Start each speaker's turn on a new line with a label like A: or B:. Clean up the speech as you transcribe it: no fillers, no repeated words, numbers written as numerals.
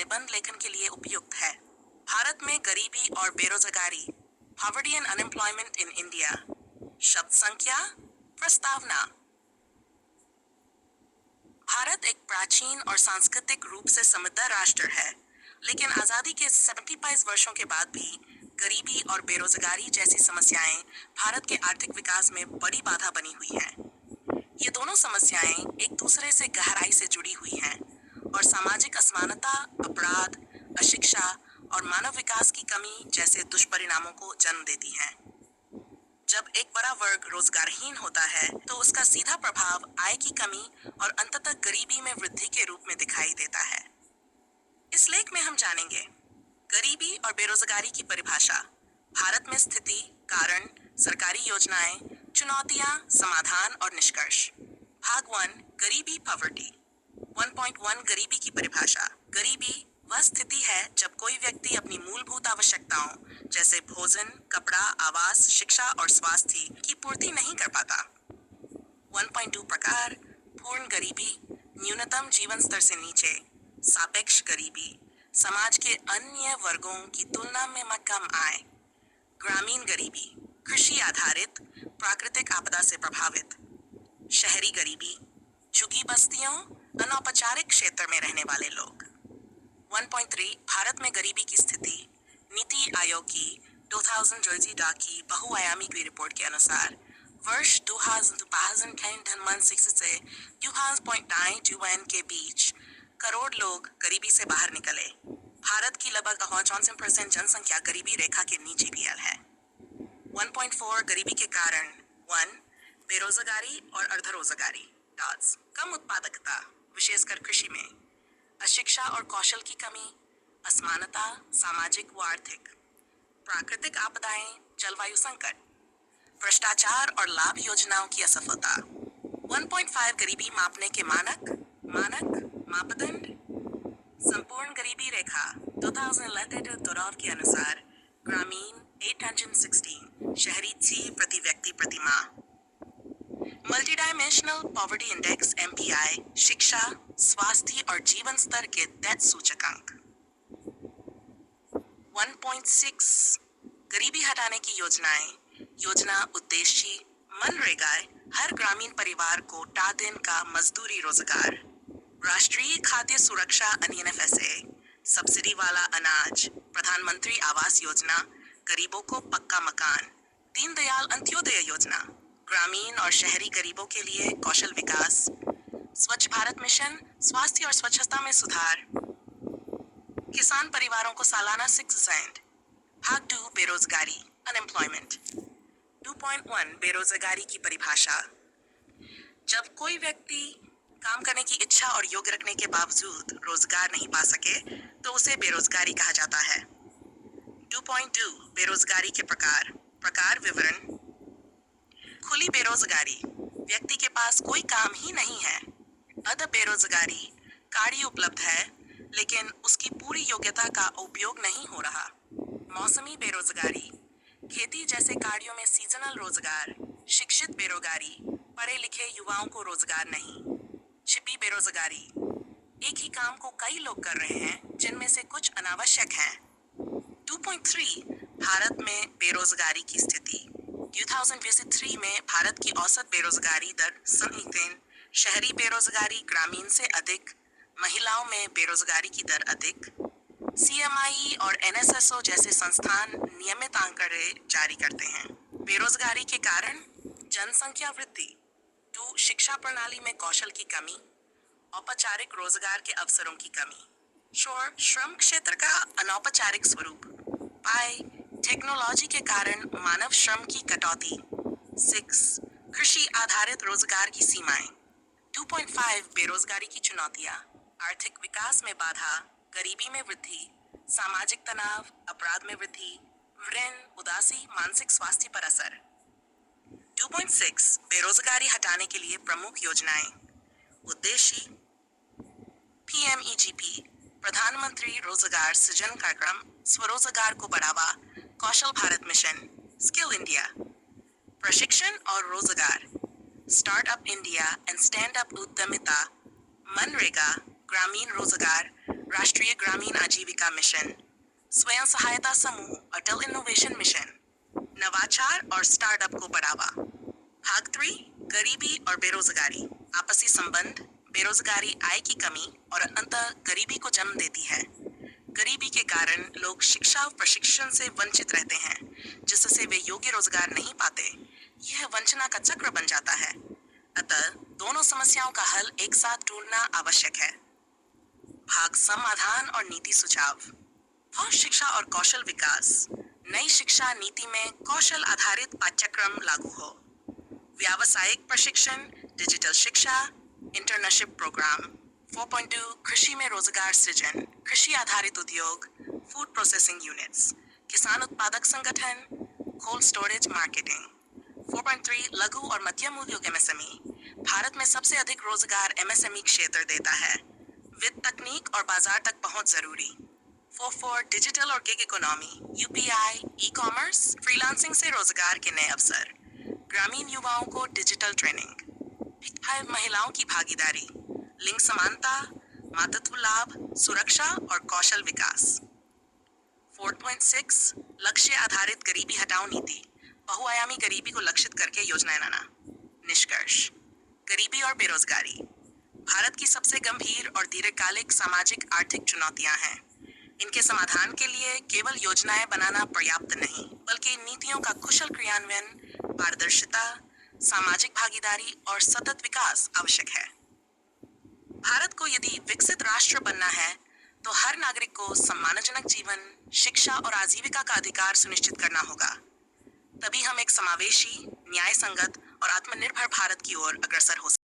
A: निबंध लेखन के लिए उपयुक्त है। भारत में गरीबी और बेरोजगारी, poverty and unemployment in India. शब्द संख्या, प्रस्तावना। भारत एक प्राचीन और सांस्कृतिक रूप से समृद्ध राष्ट्र है, लेकिन आजादी के 75 वर्षों के बाद भी गरीबी और बेरोजगारी जैसी समस्याएं भारत के आर्थिक विकास में बड़ी बाधा बनी हुई हैं। ये दोनों समस्याएं एक दूसरे से गहराई से जुड़ी हुई हैं और सामाजिक असमानता, अपराध, अशिक्षा और मानव विकास की कमी जैसे दुष्परिणामों को जन्म देती हैं। जब एक बड़ा वर्ग रोजगारहीन होता है तो उसका सीधा प्रभाव आय की कमी और अंततः गरीबी में वृद्धि के रूप में दिखाई देता है। इस लेख में हम जानेंगे गरीबी और बेरोजगारी की परिभाषा, भारत में स्थिति, कारण, सरकारी योजनाएं, चुनौतियां, समाधान और निष्कर्ष। भाग 1, गरीबी, पॉवर्टी। 1.1 गरीबी की परिभाषा। गरीबी वह स्थिति है जब कोई व्यक्ति अपनी मूलभूत आवश्यकताओं जैसे भोजन, कपड़ा, आवास, शिक्षा और स्वास्थ्य की पूर्ति नहीं कर पाता। 1.2 प्रकार। पूर्ण गरीबी, न्यूनतम जीवन स्तर से नीचे। सापेक्ष गरीबी, समाज के अन्य वर्गों की तुलना में कम आय। ग्रामीण गरीबी, कृषि आधारित, प्राकृतिक आपदा से प्रभावित। शहरी गरीबी, झुग्गी बस्तियों, अनौपचारिक क्षेत्र में रहने वाले लोग। 1.3 भारत में गरीबी की स्थिति। नीति आयोग की 2022 की बहुआयामी की रिपोर्ट के अनुसार वर्ष 2016 से 2009 के बीच करोड़ लोग गरीबी से बाहर निकले। भारत की लगभग 54% जनसंख्या गरीबी रेखा के नीचे भी है। 1.4 गरीबी के कारण। 1. बेरोजगारी और अर्धरोजगारी। डॉट्स। कम उत्पादकता, विशेषकर कृषि में। अशिक्षा और कौशल की कमी, असमानता, सामाजिक व आर्थिक। प्राकृतिक आपदाएं, जलवायु संकट। भ्रष्टाचार और लाभ योजनाओं की असफलता। 1.5 गरीबी मापने के मानक, मापदंड। संपूर्ण गरीबी रेखा 2011 के अनुसार ग्रामीण 816, शहरी 6 प्रति व्यक्ति प्रति माह। मल्टीडायमेंशनल पॉवर्टी इंडेक्स MPI, शिक्षा, स्वास्थ्य और जीवन स्तर के दैत सूचकांक। 1.6 गरीबी हटाने की योजनाएं। योजना उद्देश्य मनरेगा, हर ग्रामीण परिवार को 8 दिन का मजदूरी रोजगार। राष्ट्रीय खाद्य सुरक्षा NFSA, सब्सिडी वाला अनाज। प्रधानमंत्री आवास योजना, गरीबों को पक्का मकान। दीनदयाल अंत्योदय योजना, ग्रामीण और शहरी गरीबों के लिए कौशल विकास। स्वच्छ भारत मिशन, स्वास्थ्य और स्वच्छता में सुधार। किसान परिवारों को सालाना 6%। भाग 2 बेरोजगारी, अनएम्प्लॉयमेंट। 2.1 बेरोजगारी की परिभाषा। जब कोई व्यक्ति काम करने की इच्छा और योग्य रखने के बावजूद रोजगार नहीं पा सके तो उसे बेरोजगारी कहा जाता है। 2.2 बेरोजगारी के प्रकार विवरण। खुली बेरोजगारी, व्यक्ति के पास कोई काम ही नहीं है। अध बेरोजगारी, कार्य उपलब्ध है लेकिन उसकी पूरी योग्यता का उपयोग नहीं हो रहा। मौसमी बेरोजगारी, खेती जैसे कार्यों में सीजनल रोजगार। शिक्षित बेरोजगारी, पढ़े लिखे युवाओं को रोजगार नहीं। छिपी बेरोजगारी, एक ही काम को कई लोग कर रहे हैं जिनमें से कुछ अनावश्यक हैं। 2.3 भारत में बेरोजगारी की स्थिति। 2023 में भारत की औसत बेरोजगारी दर संगीन, शहरी बेरोजगारी ग्रामीण से अधिक, महिलाओं में बेरोजगारी की दर अधिक। CMI और NSSO जैसे संस्थान नियमित आंकड़े जारी करते हैं। बेरोजगारी के कारण जनसंख्या वृद्धि। 2 शिक्षा प्रणाली में कौशल की कमी, औपचारिक रोजगार के अवसरों की कमी। 4 श्रम क्षेत्र का अनौपचारिक स्वरूप। 5 टेक्नोलॉजी के कारण मानव श्रम की कटौती। 6 कृषि आधारित रोजगार की सीमाएं। 2.5 बेरोजगारी की चुनौतियां, आर्थिक विकास में बाधा, गरीबी में वृद्धि, सामाजिक तनाव, अपराध में वृद्धि, ऋण, उदासी, मानसिक स्वास्थ्य पर असर। 2.6 बेरोजगारी हटाने के लिए प्रमुख योजनाएं। उद्देश्य PMEGP, प्रधानमंत्री रोजगार सृजन कार्यक्रम, स्वरोजगार को बढ़ावा। कौशल भारत मिशन, स्किल इंडिया। प्रशिक्षण और रोजगार, startup India and stand up उद्यमिता। मनरेगा, ग्रामीण रोजगार, राष्ट्रीय ग्रामीण आजीविका मिशन, स्वयं सहायता समूह अटल इनोवेशन मिशन, नवाचार और स्टार्टअप को बढ़ावा। भाग 3 गरीबी और बेरोजगारी, आपसी संबंध, बेरोजगारी आय की कमी और अंततः गरीबी को जन्म देती है। गरीबी के कारण लोग शिक्षा और प्रशिक्षण से वंचित रहते हैं, जिससे वे योग्य रोजगार नहीं पाते। यह वंचना का चक्र बन जाता है। अतः दोनों समस्याओं का हल एक साथ ढूंढना आवश्यक है। भाग समाधान और नीति सुझाव। और शिक्षा और कौशल विकास। नई शिक्षा नीति में कौशल आधारित पाठ्यक्रम लागू हो। व्यावसायिक प्रशिक्षण, डिजिटल शिक्षा, इंटर्नशिप प्रोग्राम। 4.2 कृषि में रोजगार सृजन, कृषि आधारित उद्योग, फूड प्रोसेसिंग यूनिट्स, किसान उत्पादक संगठन, कोल्ड स्टोरेज मार्केटिंग। 4.3 लघु और मध्यम उद्योग एमएसएमई, भारत में सबसे अधिक रोजगार एमएसएमई क्षेत्र देता है। वित्त, तकनीक और बाजार तक पहुंच जरूरी। 4.4 डिजिटल और gig economy, UPI, e commerce, freelancing से रोजगार के नए अवसर, ग्रामीण युवाओं को डिजिटल ट्रेनिंग। 5 महिलाओं की भागीदारी, लिंग समानता, मातृत्व लाभ, सुरक्षा और कौशल विकास। 4.6 लक्ष्य आधारित गरीबी हटाओ नीति, बहुआयामी गरीबी को लक्षित करके योजनाएं लाना। निष्कर्ष, गरीबी और बेरोजगारी भारत की सबसे गंभीर और दीर्घकालिक सामाजिक आर्थिक चुनौतियां हैं। इनके समाधान के लिए केवल योजनाएं बनाना पर्याप्त नहीं, बल्कि नीतियों का कुशल क्रियान्वयन, पारदर्शिता, सामाजिक भागीदारी और सतत विकास आवश्यक है। भारत को यदि विकसित राष्ट्र बनना है, तो हर नागरिक को सम्मानजनक जीवन, शिक्षा और आजीविका का अधिकार सुनिश्चित करना होगा। तभी हम एक समावेशी, न्याय संगत और आत्मनिर्भर भारत की ओर अग्रसर हो सकते हैं।